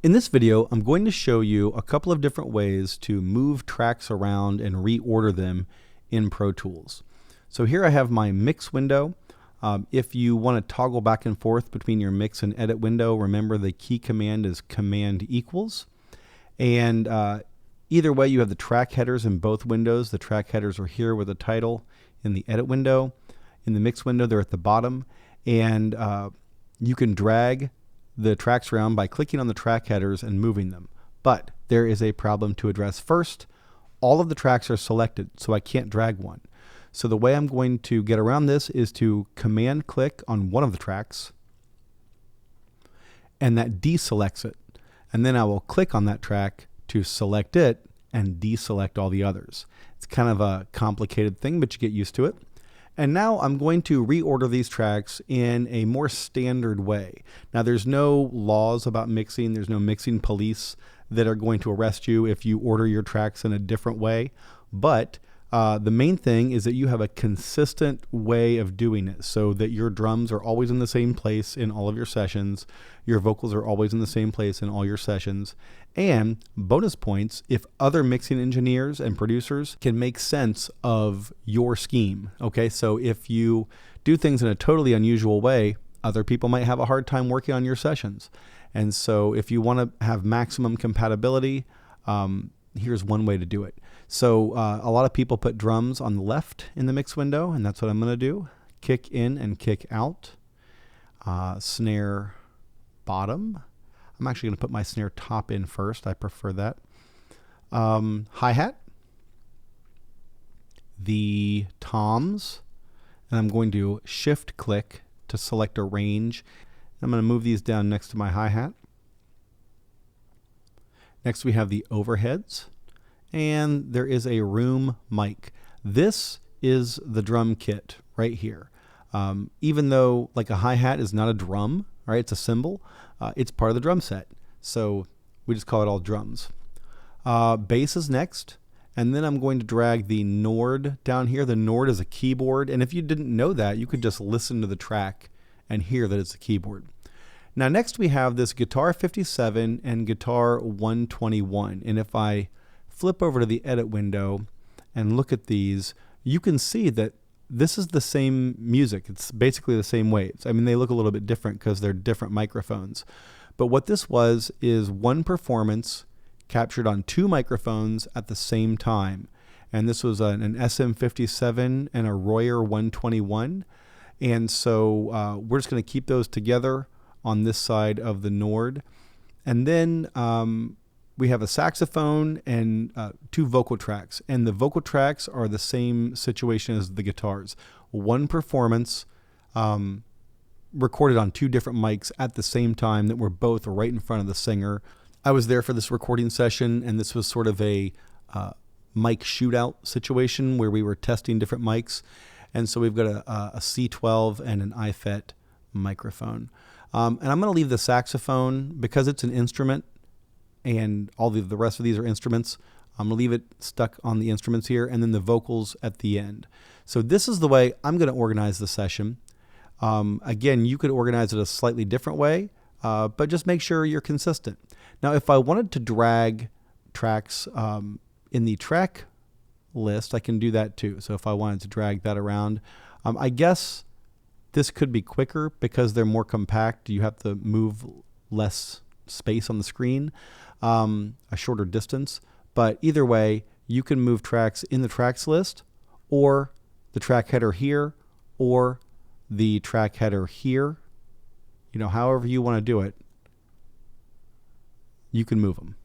In this video, I'm going to show you a couple of different ways to move tracks around and reorder them in Pro Tools. So here I have my mix window. If you want to toggle back and forth between your mix and edit window, remember the key command is command equals. And either way, you have the track headers in both windows. The track headers are here with the title in the edit window. In the mix window, they're at the bottom. And you can drag the tracks around by clicking on the track headers and moving them. But there is a problem to address. First, all of the tracks are selected, so I can't drag one. So the way I'm going to get around this is to command click on one of the tracks, and that deselects it. And then I will click on that track to select it and deselect all the others. It's kind of a complicated thing, but you get used to it. And now I'm going to reorder these tracks in a more standard way. Now there's no laws about mixing. There's no mixing police that are going to arrest you if you order your tracks in a different way. But the main thing is that you have a consistent way of doing it so that your drums are always in the same place in all of your sessions. Your vocals are always in the same place in all your sessions. And bonus points if other mixing engineers and producers can make sense of your scheme. Okay, so if you do things in a totally unusual way, other people might have a hard time working on your sessions. And so if you want to have maximum compatibility, here's one way to do it. So a lot of people put drums on the left in the mix window, and that's what I'm going to do. Kick in and kick out. Snare bottom. I'm actually going to put my snare top in first. I prefer that. Hi-hat. The toms. And I'm going to shift click to select a range. I'm going to move these down next to my hi-hat. Next we have the overheads. And there is a room mic. This is the drum kit right here. Even though like a hi-hat is not a drum, right? It's a cymbal. It's part of the drum set. So we just call it all drums. Bass is next. And then I'm going to drag the Nord down here. The Nord is a keyboard. And if you didn't know that, you could just listen to the track and hear that it's a keyboard. Now next we have this Guitar 57 and Guitar 121. And if I flip over to the edit window and look at these, you can see that this is the same music. It's basically the same waves. I mean, they look a little bit different because they're different microphones. But what this was is one performance captured on two microphones at the same time. And this was an SM57 and a Royer 121. And so we're just going to keep those together on this side of the Nord. And then we have a saxophone and two vocal tracks. And the vocal tracks are the same situation as the guitars. One performance recorded on two different mics at the same time that were both right in front of the singer. I was there for this recording session, and this was sort of a mic shootout situation where we were testing different mics. And so we've got a C12 and an iFet microphone. And I'm going to leave the saxophone because it's an instrument and all the rest of these are instruments. I'm going to leave it stuck on the instruments here, and then the vocals at the end. So this is the way I'm going to organize the session. Again, you could organize it a slightly different way, but just make sure you're consistent. Now, if I wanted to drag tracks in the track list, I can do that too. So if I wanted to drag that around, I guess this could be quicker because they're more compact. You have to move less space on the screen, a shorter distance. But either way, you can move tracks in the tracks list, or the track header here, or the track header here. You know, however you want to do it, you can move them.